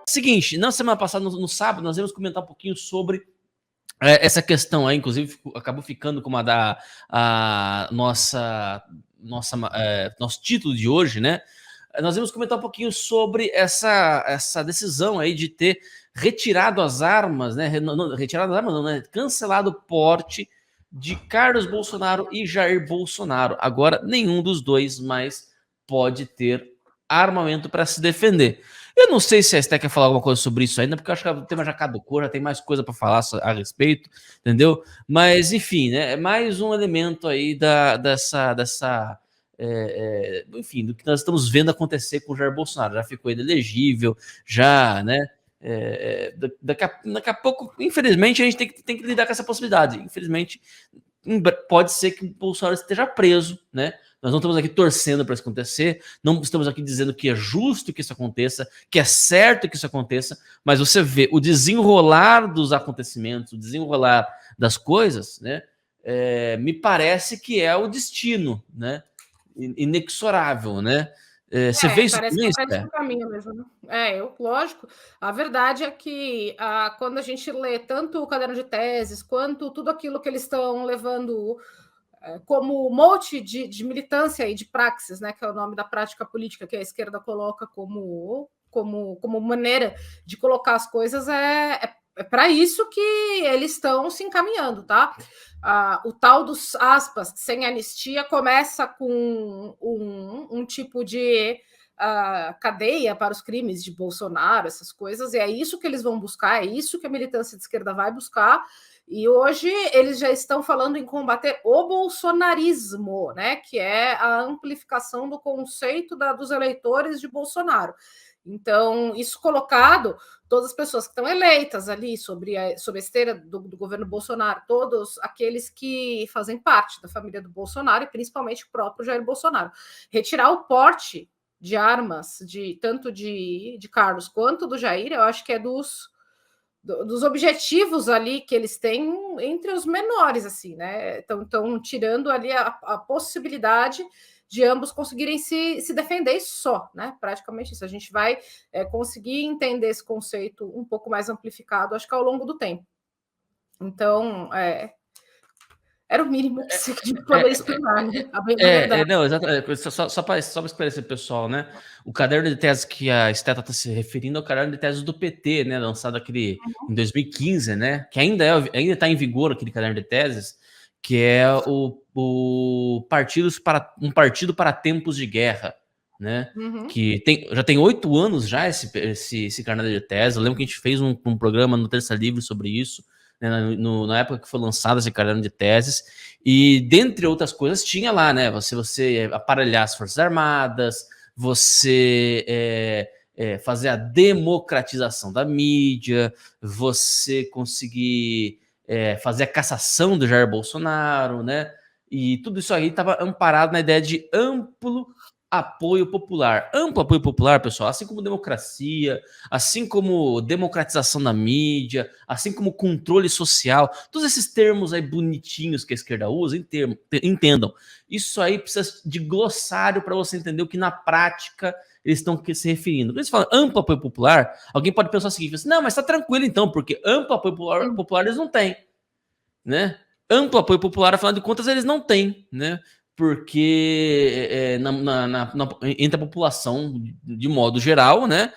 Seguinte, na semana passada, no sábado, nós íamos comentar um pouquinho sobre essa questão aí, inclusive, acabou ficando como nosso título de hoje, né? Nós vamos comentar um pouquinho sobre essa decisão aí de ter retirado as armas, né? Retirado as armas, não, né? Cancelado o porte de Carlos Bolsonaro e Jair Bolsonaro. Agora, nenhum dos dois mais pode ter armamento para se defender. Eu não sei se a Esté quer falar alguma coisa sobre isso ainda, porque eu acho que o tema já caducou, já tem mais coisa para falar a respeito, entendeu? Mas, enfim, né? É mais um elemento aí enfim, do que nós estamos vendo acontecer com o Jair Bolsonaro. Já ficou inelegível, já, né? Daqui a pouco, infelizmente, a gente tem que lidar com essa possibilidade. Infelizmente, pode ser que o Bolsonaro esteja preso, né? Nós não estamos aqui torcendo para isso acontecer, não estamos aqui dizendo que é justo que isso aconteça, que é certo que isso aconteça, mas você vê o desenrolar dos acontecimentos, o desenrolar das coisas, né? Me parece que é o destino, né? Inexorável, né? Você vê isso parece também, que é o caminho mesmo, né? Lógico. A verdade é que quando a gente lê tanto o caderno de teses quanto tudo aquilo que eles estão levando como monte de militância e de praxis, né, que é o nome da prática política que a esquerda coloca como maneira de colocar as coisas, é para isso que eles estão se encaminhando, tá? O tal dos aspas sem anistia começa com um tipo de cadeia para os crimes de Bolsonaro, essas coisas, e é isso que eles vão buscar, é isso que a militância de esquerda vai buscar. E hoje eles já estão falando em combater o bolsonarismo, né? Que é a amplificação do conceito dos eleitores de Bolsonaro. Então, isso colocado, todas as pessoas que estão eleitas ali sobre a esteira do governo Bolsonaro, todos aqueles que fazem parte da família do Bolsonaro e principalmente o próprio Jair Bolsonaro. Retirar o porte de armas, tanto de Carlos quanto do Jair, eu acho que é dos objetivos ali que eles têm entre os menores, assim, né? Estão tirando ali a possibilidade de ambos conseguirem se defender só, né? Praticamente isso. A gente vai conseguir entender esse conceito um pouco mais amplificado, acho que ao longo do tempo. Então, era o mínimo que se poderia esperar, né? Não, exatamente. Só para esclarecer o pessoal, né? O caderno de teses que a Esteta está se referindo é o caderno de teses do PT, né? Lançado em 2015, né? Que ainda está em vigor aquele caderno de teses, que é um partido para tempos de guerra, né? Que já tem 8 anos já esse caderno de teses. Eu lembro que a gente fez um programa no Terça Livre sobre isso, né, na época que foi lançado esse caderno de teses, e dentre outras coisas tinha lá, né, você aparelhar as Forças Armadas, você fazer a democratização da mídia, você conseguir fazer a cassação do Jair Bolsonaro, né, e tudo isso aí estava amparado na ideia de amplo apoio popular. Amplo apoio popular, pessoal, assim como democracia, assim como democratização da mídia, assim como controle social, todos esses termos aí bonitinhos que a esquerda usa, entendam. Isso aí precisa de glossário para você entender o que na prática eles estão se referindo. Quando eles falam amplo apoio popular, alguém pode pensar o seguinte, assim, não, mas tá tranquilo então, porque amplo apoio popular eles não têm, né? Amplo apoio popular, afinal de contas, eles não têm, né? Porque entre a população, de modo geral, né,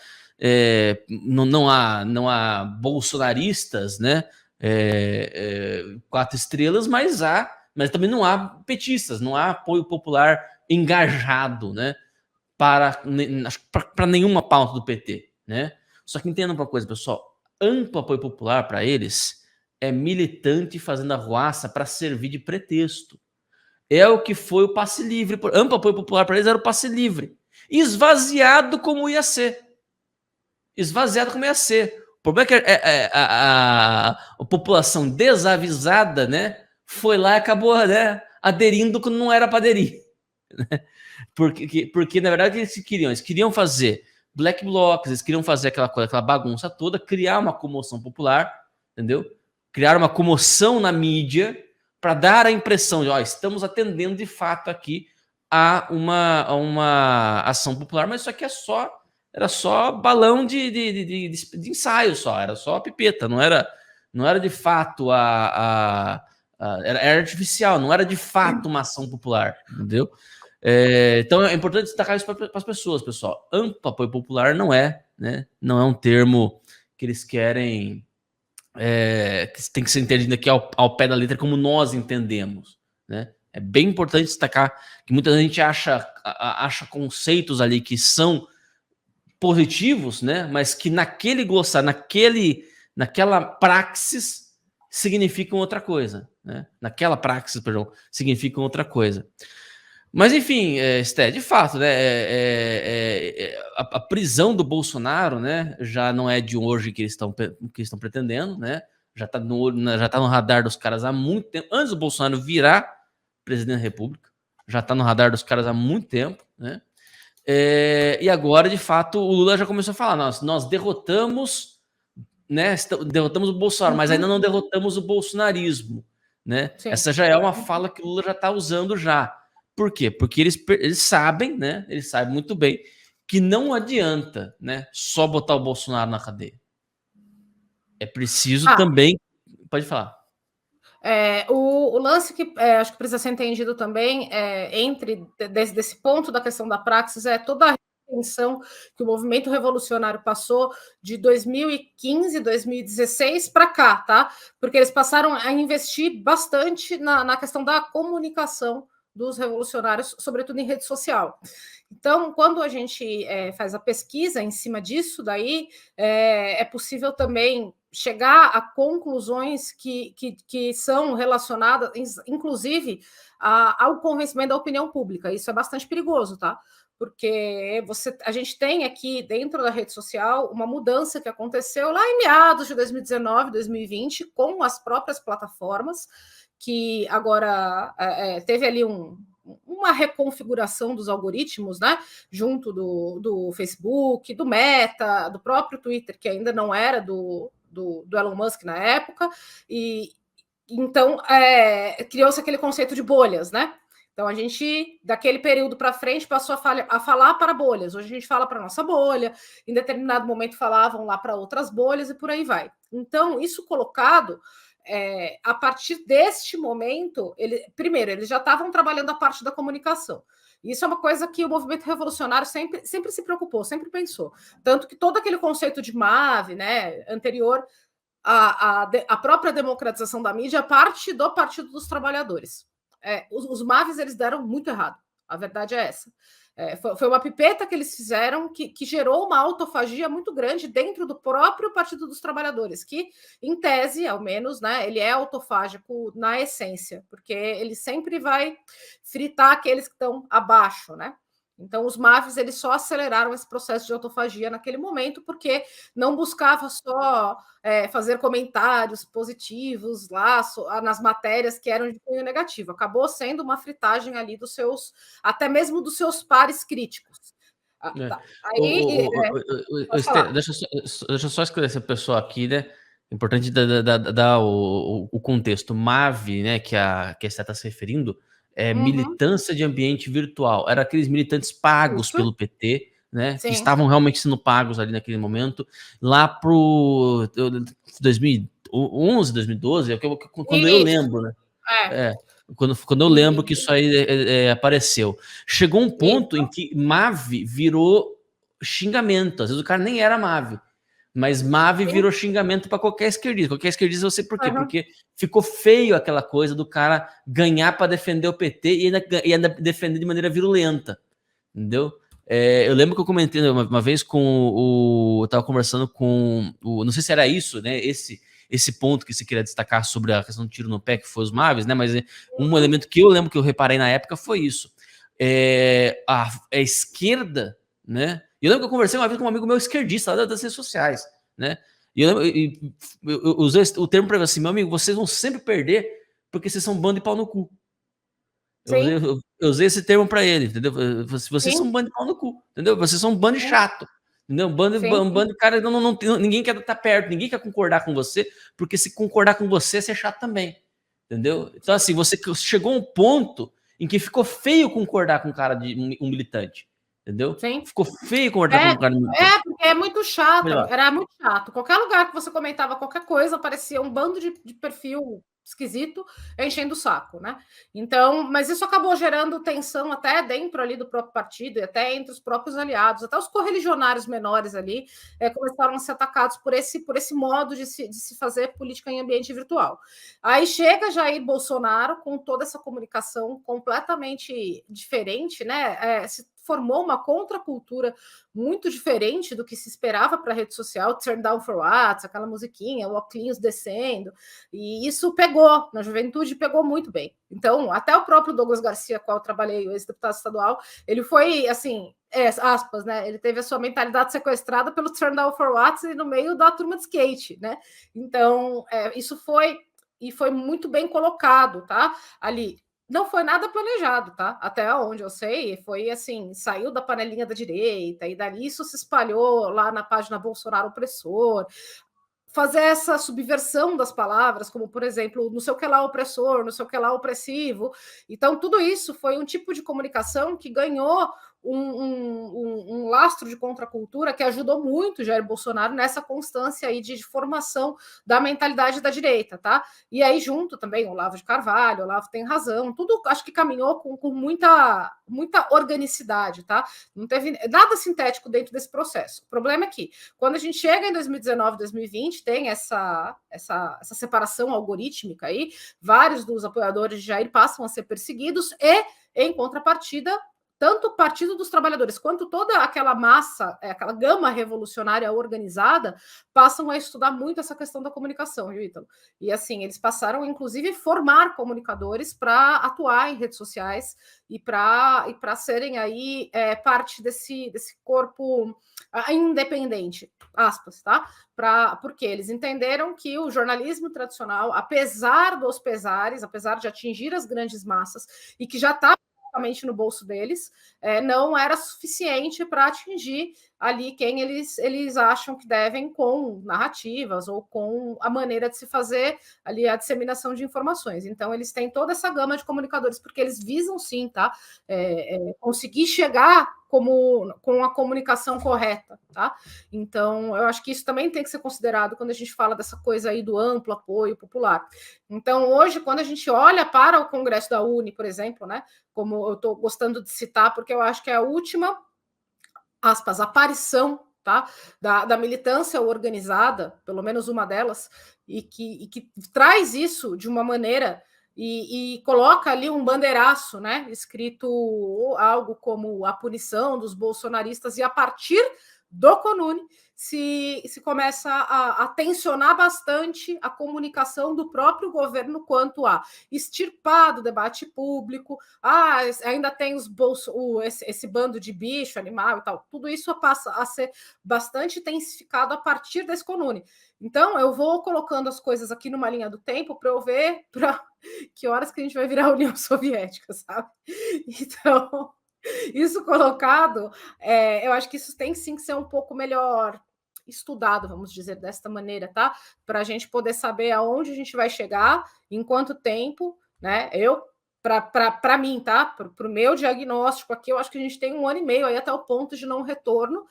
não há bolsonaristas, né, 4 estrelas, mas também não há petistas, não há apoio popular engajado, né, para nenhuma pauta do PT, né. Só que entendam uma coisa, pessoal, amplo apoio popular para eles é militante fazendo arruaça para servir de pretexto. É o que foi o passe livre. Amplo apoio popular para eles era o passe livre. Esvaziado como ia ser. Esvaziado como ia ser. O problema é que a população desavisada, né, foi lá e acabou, né, aderindo quando não era para aderir. Né? Porque, na verdade, eles queriam fazer black blocs, eles queriam fazer aquela bagunça toda, criar uma comoção popular, entendeu? Criar uma comoção na mídia, para dar a impressão de, estamos atendendo de fato aqui a uma ação popular, mas isso aqui é só Era só balão de ensaio só, era só a pipeta, não era de fato era artificial, não era de fato uma ação popular, entendeu? Então é importante destacar isso para as pessoas, pessoal. Amplo apoio popular não é, né? Não é um termo que eles querem, que tem que ser entendido aqui ao pé da letra como nós entendemos, né? É bem importante destacar que muita gente acha conceitos ali que são positivos, né? Mas que naquele glossário, naquela praxis significam outra coisa, né? Naquela praxis, perdão, significam outra coisa. Mas enfim, Sté, de fato, né? A prisão do Bolsonaro, né? Já não é de hoje que eles estão pretendendo, né? Já tá no radar dos caras há muito tempo. Antes do Bolsonaro virar presidente da República, já tá no radar dos caras há muito tempo, né? E agora, de fato, o Lula já começou a falar: nós derrotamos, né? Derrotamos o Bolsonaro, mas ainda não derrotamos o bolsonarismo, né? Sim. Essa já é uma fala que o Lula já está usando já. Por quê? Porque eles sabem, né? Eles sabem muito bem que não adianta, né? Só botar o Bolsonaro na cadeia. É preciso também. Pode falar. O lance que acho que precisa ser entendido também desse ponto da questão da praxis é toda a retenção que o movimento revolucionário passou de 2015, 2016 para cá, tá? Porque eles passaram a investir bastante na questão da comunicação dos revolucionários, sobretudo em rede social. Então, quando a gente faz a pesquisa em cima disso, daí é possível também chegar a conclusões que são relacionadas, inclusive, ao convencimento da opinião pública. Isso é bastante perigoso, tá? Porque a gente tem aqui dentro da rede social uma mudança que aconteceu lá em meados de 2019, 2020, com as próprias plataformas, que agora teve ali uma reconfiguração dos algoritmos, né? Junto do Facebook, do Meta, do próprio Twitter, que ainda não era do Elon Musk na época, e então criou-se aquele conceito de bolhas, né? Então a gente, daquele período para frente, passou a falar para bolhas. Hoje a gente fala para nossa bolha, em determinado momento falavam lá para outras bolhas e por aí vai. Então, isso colocado, a partir deste momento, primeiro, eles já estavam trabalhando a parte da comunicação. Isso é uma coisa que o movimento revolucionário sempre se preocupou, sempre pensou. Tanto que todo aquele conceito de MAV, né, anterior à própria democratização da mídia, parte do Partido dos Trabalhadores. Os MAVs eles deram muito errado. A verdade é essa. Foi uma pipeta que eles fizeram que gerou uma autofagia muito grande dentro do próprio Partido dos Trabalhadores, que, em tese, ao menos, né, ele é autofágico na essência, porque ele sempre vai fritar aqueles que estão abaixo, né? Então, os MAVs eles só aceleraram esse processo de autofagia naquele momento, porque não buscava só fazer comentários positivos lá nas matérias que eram de cunho negativo. Acabou sendo uma fritagem ali até mesmo dos seus pares críticos. Tá. Deixa eu só esclarecer o pessoal aqui, né? Importante dar o contexto. MAV, né, que a Esther está se referindo, militância de ambiente virtual. Era aqueles militantes pagos pelo PT, né? Sim. Que estavam realmente sendo pagos ali naquele momento. Lá pro 2011, 2012, quando eu lembro, né? Quando eu lembro que isso aí apareceu. Chegou um ponto em que MAV virou xingamento. Às vezes o cara nem era MAV. Mas MAV virou xingamento para qualquer esquerdista. Qualquer esquerdista, eu sei por quê. Porque ficou feio aquela coisa do cara ganhar para defender o PT e ainda defender de maneira virulenta. Entendeu? Eu lembro que eu comentei uma vez eu tava conversando com não sei se era isso, né? Esse ponto que você queria destacar sobre a questão do tiro no pé, que foi os MAVs, né? Mas um elemento que eu lembro que eu reparei na época foi isso. A esquerda, né? E eu lembro que eu conversei uma vez com um amigo meu esquerdista lá das redes sociais, né? E eu usei o termo para assim, meu amigo, vocês vão sempre perder porque vocês são um bando de pau no cu. Eu usei esse termo para ele, entendeu? Vocês são um bando de pau no cu, entendeu? Vocês são um bando de chato, entendeu? Um bando de cara, ninguém quer estar perto, ninguém quer concordar com você, porque se concordar com você, você é chato também, entendeu? Então, assim, você chegou a um ponto em que ficou feio concordar com um cara um militante, entendeu? Sim. Ficou feio conversar com um cara. Porque é muito chato, era muito chato. Qualquer lugar que você comentava qualquer coisa, aparecia um bando de perfil esquisito, enchendo o saco, né? Então, mas isso acabou gerando tensão até dentro ali do próprio partido e até entre os próprios aliados, até os correligionários menores ali começaram a ser atacados por esse modo de se fazer política em ambiente virtual. Aí chega Jair Bolsonaro com toda essa comunicação completamente diferente, né? Se formou uma contracultura muito diferente do que se esperava para a rede social, Turn Down for What, aquela musiquinha, o óculos descendo, e isso pegou, na juventude pegou muito bem. Então, até o próprio Douglas Garcia, com o qual eu trabalhei, o ex-deputado estadual, ele foi, assim, aspas, né, ele teve a sua mentalidade sequestrada pelo Turn Down for What no meio da turma de skate, né, então, isso foi muito bem colocado, tá, ali. Não foi nada planejado, tá? Até onde eu sei, foi assim, saiu da panelinha da direita e dali isso se espalhou lá na página Bolsonaro Opressor. Fazer essa subversão das palavras, como, por exemplo, não sei o que lá opressor, não sei o que lá opressivo. Então, tudo isso foi um tipo de comunicação que ganhou um lastro de contracultura que ajudou muito Jair Bolsonaro nessa constância aí de formação da mentalidade da direita, tá? E aí, junto também, o Olavo de Carvalho, o Olavo tem razão, tudo acho que caminhou com muita organicidade, tá? Não teve nada sintético dentro desse processo. O problema é que, quando a gente chega em 2019, 2020, tem essa separação algorítmica aí, vários dos apoiadores de Jair passam a ser perseguidos e, em contrapartida, tanto o Partido dos Trabalhadores quanto toda aquela massa, aquela gama revolucionária organizada, passam a estudar muito essa questão da comunicação, viu, Ítalo? E assim, eles passaram, inclusive, a formar comunicadores para atuar em redes sociais e para serem aí parte desse corpo independente, aspas, tá? Porque eles entenderam que o jornalismo tradicional, apesar dos pesares, apesar de atingir as grandes massas e que já está no bolso deles, não era suficiente para atingir ali quem eles acham que devem, com narrativas ou com a maneira de se fazer ali a disseminação de informações. Então, eles têm toda essa gama de comunicadores, porque eles visam sim, tá? Conseguir chegar com a comunicação correta, tá? Então, eu acho que isso também tem que ser considerado quando a gente fala dessa coisa aí do amplo apoio popular. Então, hoje, quando a gente olha para o Congresso da UNE, por exemplo, né, como eu estou gostando de citar, porque eu acho que é a última, aspas, aparição, tá, da militância organizada, pelo menos uma delas, e que traz isso de uma maneira e coloca ali um bandeiraço, né, escrito algo como a punição dos bolsonaristas, e a partir do CONUNE se começa a tensionar bastante a comunicação do próprio governo quanto a extirpar do debate público, ainda tem esse bando de bicho, animal e tal, tudo isso passa a ser bastante intensificado a partir desse CONUNE. Então, eu vou colocando as coisas aqui numa linha do tempo para eu ver que horas que a gente vai virar a União Soviética, sabe? Então, isso colocado, eu acho que isso tem sim que ser um pouco melhor estudado, vamos dizer desta maneira, tá? Para a gente poder saber aonde a gente vai chegar, em quanto tempo, né? Para mim, tá? Para o meu diagnóstico aqui, eu acho que a gente tem 1 ano e meio aí até o ponto de não retorno.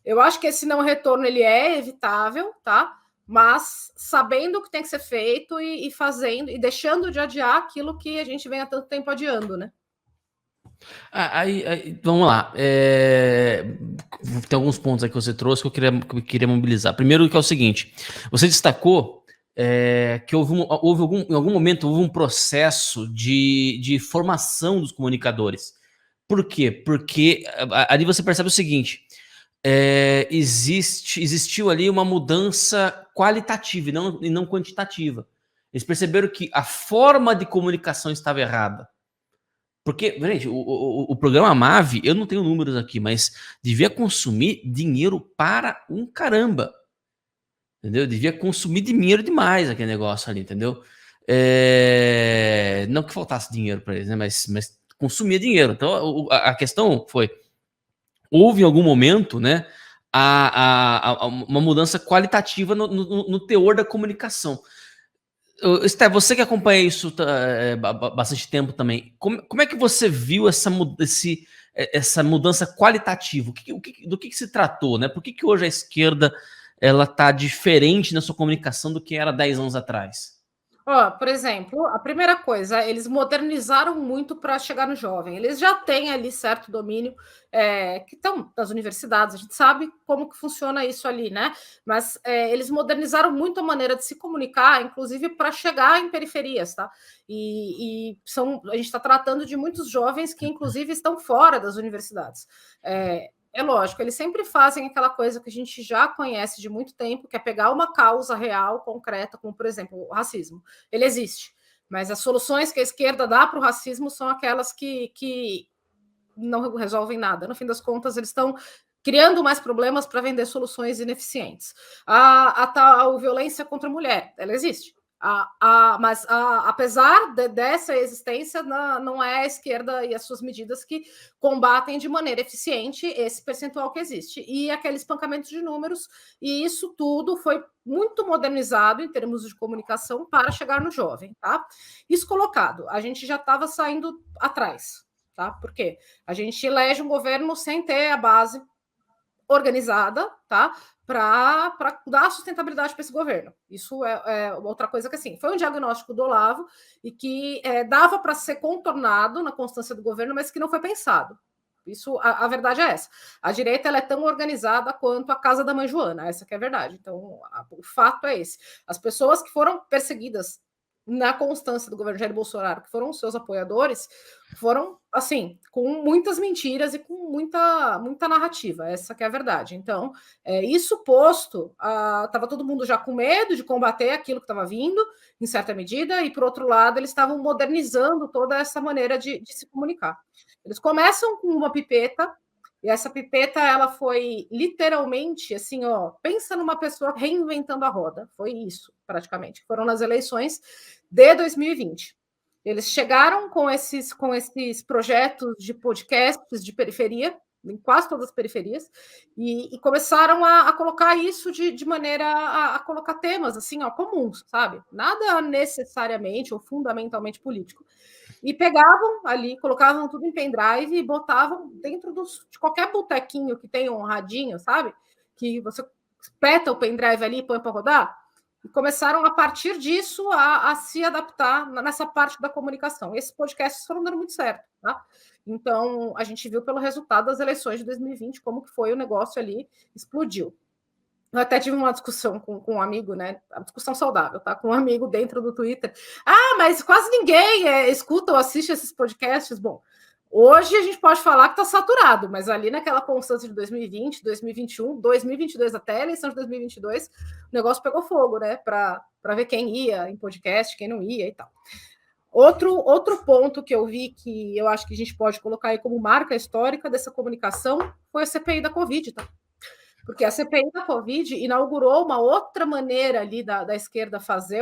Eu acho que esse não retorno ele é evitável, tá? Mas sabendo o que tem que ser feito e fazendo e deixando de adiar aquilo que a gente vem há tanto tempo adiando, né? Aí, vamos lá. Tem alguns pontos aí que você trouxe que eu queria mobilizar. Primeiro, que é o seguinte: você destacou que em algum momento houve um processo de formação dos comunicadores. Por quê? Porque ali você percebe o seguinte: existiu ali uma mudança qualitativa e não quantitativa. Eles perceberam que a forma de comunicação estava errada. Porque, gente, o programa MAVE, eu não tenho números aqui, mas devia consumir dinheiro para um caramba. Entendeu? Devia consumir dinheiro demais aquele negócio ali, entendeu? Não que faltasse dinheiro para eles, né? Mas consumia dinheiro. Então, a questão foi: houve em algum momento, né, uma mudança qualitativa no teor da comunicação. Esté, você que acompanha isso bastante tempo também, como é que você viu essa mudança qualitativa? Do que se tratou, né? Por que hoje a esquerda ela está diferente na sua comunicação do que era 10 anos atrás? Ó, por exemplo, a primeira coisa, eles modernizaram muito para chegar no jovem. Eles já têm ali certo domínio, que estão nas universidades, a gente sabe como que funciona isso ali, né? Mas eles modernizaram muito a maneira de se comunicar, inclusive para chegar em periferias, tá? A gente está tratando de muitos jovens que, inclusive, estão fora das universidades. É lógico, eles sempre fazem aquela coisa que a gente já conhece de muito tempo, que é pegar uma causa real, concreta, como, por exemplo, o racismo. Ele existe, mas as soluções que a esquerda dá para o racismo são aquelas que não resolvem nada. No fim das contas, eles estão criando mais problemas para vender soluções ineficientes. A tal violência contra a mulher, ela existe. Mas apesar dessa existência, não é a esquerda e as suas medidas que combatem de maneira eficiente esse percentual que existe. E aquele espancamento de números, e isso tudo foi muito modernizado em termos de comunicação para chegar no jovem. Tá? Isso colocado, a gente já estava saindo atrás. Tá? Por quê? A gente elege um governo sem ter a base organizada, tá? Para dar sustentabilidade para esse governo. Isso é outra coisa que, assim, foi um diagnóstico do Olavo e que dava para ser contornado na constância do governo, mas que não foi pensado. Isso, a verdade é essa. A direita ela é tão organizada quanto a casa da mãe Joana, essa que é a verdade. Então, o fato é esse. As pessoas que foram perseguidas na constância do governo Jair Bolsonaro, que foram os seus apoiadores, foram, assim, com muitas mentiras e com muita narrativa, essa que é a verdade. Então, isso posto, estava todo mundo já com medo de combater aquilo que estava vindo, em certa medida, e, por outro lado, eles estavam modernizando toda essa maneira de se comunicar. Eles começam com uma pipeta, e essa pipeta, ela foi literalmente, assim, ó, pensa numa pessoa reinventando a roda. Foi isso, praticamente. Foram nas eleições de 2020. Eles chegaram com esses projetos de podcasts de periferia, em quase todas as periferias, e começaram a colocar isso de maneira a colocar temas assim, ó, comuns, sabe? Nada necessariamente ou fundamentalmente político. E pegavam ali, colocavam tudo em pendrive e botavam dentro de qualquer botequinho que tenha um radinho, sabe? Que você espeta o pendrive ali e põe para rodar. E começaram, a partir disso, a se adaptar nessa parte da comunicação. Esses podcasts foram dando muito certo, tá? Então, a gente viu pelo resultado das eleições de 2020 como que foi o negócio ali, explodiu. Eu até tive uma discussão com um amigo, né? A discussão saudável, tá? Com um amigo dentro do Twitter. Ah, mas quase ninguém escuta ou assiste esses podcasts. Bom, hoje a gente pode falar que está saturado, mas ali naquela constância de 2020, 2021, 2022 até a eleição de 2022, o negócio pegou fogo, né? Para ver quem ia em podcast, quem não ia e tal. Outro ponto que eu vi que eu acho que a gente pode colocar aí como marca histórica dessa comunicação foi a CPI da Covid, tá? Porque a CPI da Covid inaugurou uma outra maneira ali da esquerda fazer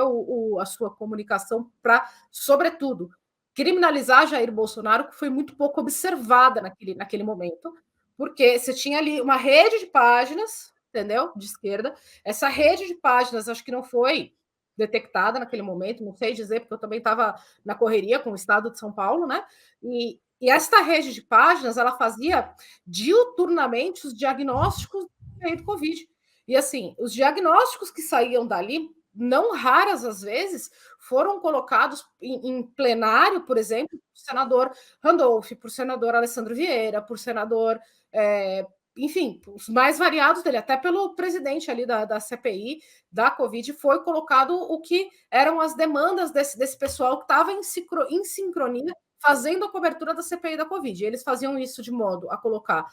a sua comunicação para, sobretudo, criminalizar Jair Bolsonaro, que foi muito pouco observada naquele momento, porque você tinha ali uma rede de páginas, entendeu? De esquerda. Essa rede de páginas acho que não foi detectada naquele momento, não sei dizer, porque eu também estava na correria com o estado de São Paulo, né? E esta rede de páginas, ela fazia diuturnamente os diagnósticos do Covid. E assim, os diagnósticos que saíam dali, não raras às vezes, foram colocados em plenário, por exemplo, por senador Randolph, por senador Alessandro Vieira, por senador, enfim, os mais variados dele, até pelo presidente ali da CPI da Covid, foi colocado o que eram as demandas desse pessoal que estava em sincronia fazendo a cobertura da CPI da Covid. E eles faziam isso de modo a colocar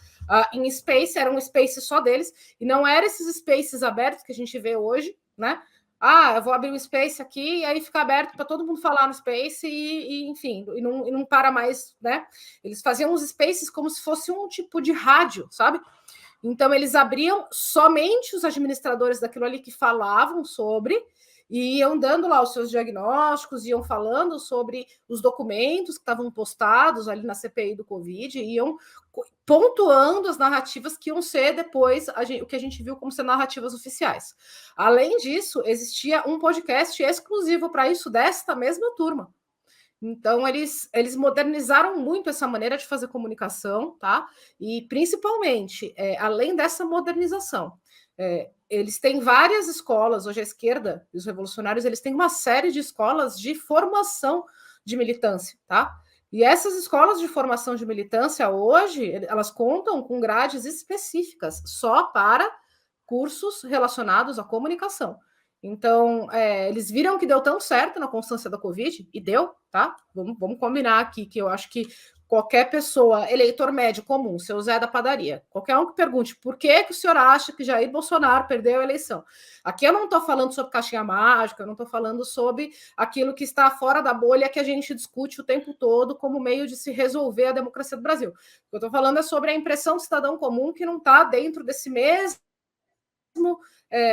em space, era um space só deles, e não eram esses spaces abertos que a gente vê hoje, né? Ah, eu vou abrir um space aqui e aí fica aberto para todo mundo falar no space enfim, e não para mais, né? Eles faziam os spaces como se fosse um tipo de rádio, sabe? Então, eles abriam somente os administradores daquilo ali que falavam sobre, e iam dando lá os seus diagnósticos, iam falando sobre os documentos que estavam postados ali na CPI do Covid, iam pontuando as narrativas que iam ser depois o que a gente viu como ser narrativas oficiais. Além disso, existia um podcast exclusivo para isso desta mesma turma. Então, eles modernizaram muito essa maneira de fazer comunicação, tá? E, principalmente, além dessa modernização, eles têm várias escolas, hoje a esquerda e os revolucionários, eles têm uma série de escolas de formação de militância, tá? E essas escolas de formação de militância, hoje, elas contam com grades específicas só para cursos relacionados à comunicação. Então, eles viram que deu tão certo na constância da Covid, e deu, tá? Vamos combinar aqui, que eu acho que qualquer pessoa, eleitor médio comum, seu Zé da padaria, qualquer um que pergunte por que o senhor acha que Jair Bolsonaro perdeu a eleição? Aqui eu não estou falando sobre caixinha mágica, eu não estou falando sobre aquilo que está fora da bolha que a gente discute o tempo todo como meio de se resolver a democracia do Brasil. O que eu estou falando é sobre a impressão do cidadão comum que não está dentro desse mesmo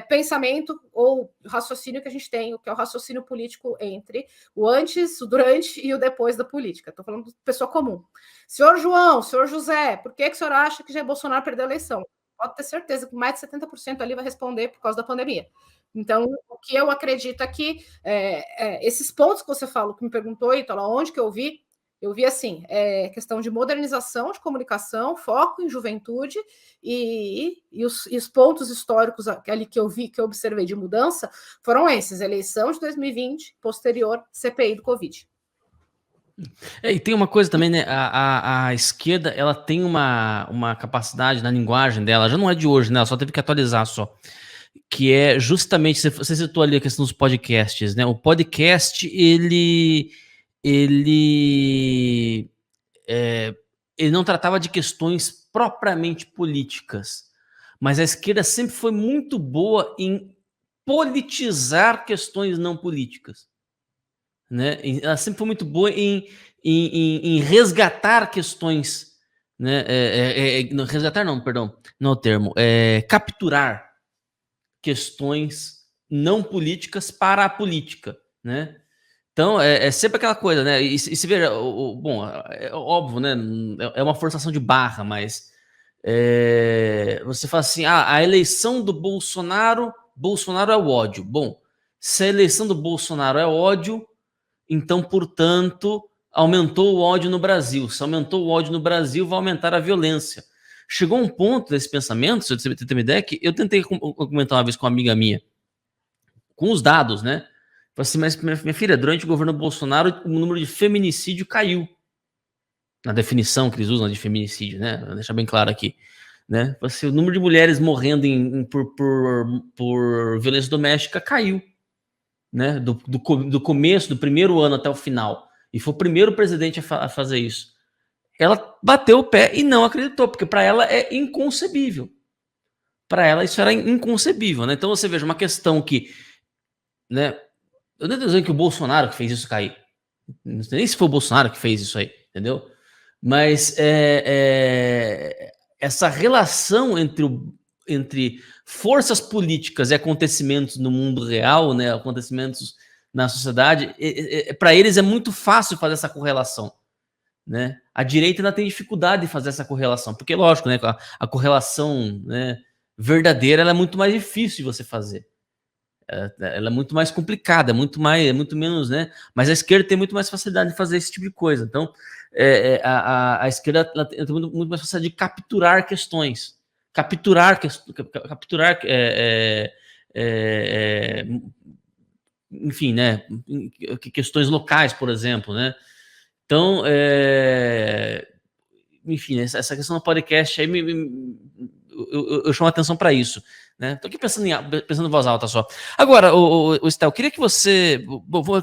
pensamento ou raciocínio que a gente tem, que é o raciocínio político entre o antes, o durante e o depois da política. Estou falando de pessoa comum. Senhor João, senhor José, por que o senhor acha que Jair Bolsonaro perdeu a eleição? Pode ter certeza que mais de 70% ali vai responder por causa da pandemia. Então, o que eu acredito é que esses pontos que você falou, que me perguntou, Ítalo, onde que eu vi assim, questão de modernização de comunicação, foco em juventude e os pontos históricos ali que eu vi, que eu observei de mudança, foram esses: eleição de 2020, posterior CPI do Covid. E tem uma coisa também, né? A esquerda, ela tem uma capacidade na linguagem dela, já não é de hoje, né? Ela só teve que atualizar só. Que é justamente, você citou ali a questão dos podcasts, né? O podcast, ele não tratava de questões propriamente políticas, mas a esquerda sempre foi muito boa em politizar questões não políticas, né? Ela sempre foi muito boa em resgatar questões, né? Resgatar não, perdão, não é o termo, capturar questões não políticas para a política, né? Então, é sempre aquela coisa, né? E se veja, bom, é óbvio, né? É uma forçação de barra, mas você fala assim: a eleição do Bolsonaro é o ódio. Bom, se a eleição do Bolsonaro é ódio, então, portanto, aumentou o ódio no Brasil. Se aumentou o ódio no Brasil, vai aumentar a violência. Chegou um ponto desse pensamento, se você tem uma ideia, que eu tentei comentar uma vez com uma amiga minha, com os dados, né? Falei assim, mas minha filha, durante o governo Bolsonaro, o número de feminicídio caiu. Na definição que eles usam de feminicídio, né? Vou deixar bem claro aqui. Né? Assim, o número de mulheres morrendo por violência doméstica caiu. Né? Do começo, do primeiro ano até o final. E foi o primeiro presidente a fazer isso. Ela bateu o pé e não acreditou, porque para ela é inconcebível. Para ela isso era inconcebível. Né? Então você veja, uma questão que... Né, eu não estou dizendo que o Bolsonaro que fez isso cair. Não sei nem se foi o Bolsonaro que fez isso aí, entendeu? Mas essa relação entre forças políticas e acontecimentos no mundo real, né, acontecimentos na sociedade, para eles é muito fácil fazer essa correlação. Né? A direita ainda tem dificuldade de fazer essa correlação, porque, lógico, né, a correlação, né, verdadeira ela é muito mais difícil de você fazer. Ela é muito mais complicada, muito menos, né? Mas a esquerda tem muito mais facilidade de fazer esse tipo de coisa. Então, a esquerda tem muito mais facilidade de capturar questões, enfim, né? Questões locais, por exemplo, né? Então, enfim, essa questão do podcast aí eu chamo a atenção para isso. Né? Tô aqui pensando em voz alta só. Agora, o Estel, eu queria que você...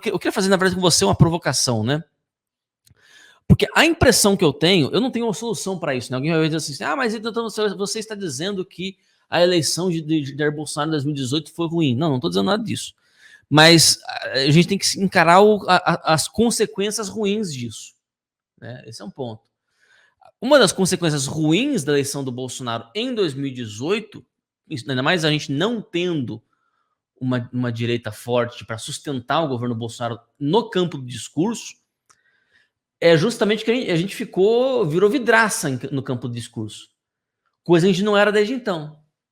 Eu queria fazer, na verdade, com você uma provocação, né? Porque a impressão que eu tenho... Eu não tenho uma solução para isso, né? Alguém vai dizer assim, mas então você está dizendo que a eleição de Jair Bolsonaro em 2018 foi ruim. Não estou dizendo nada disso. Mas a gente tem que encarar as consequências ruins disso. Né? Esse é um ponto. Uma das consequências ruins da eleição do Bolsonaro em 2018... ainda mais a gente não tendo uma direita forte para sustentar o governo Bolsonaro no campo do discurso, é justamente que a gente virou vidraça no campo do discurso. Coisa que a gente não era desde então.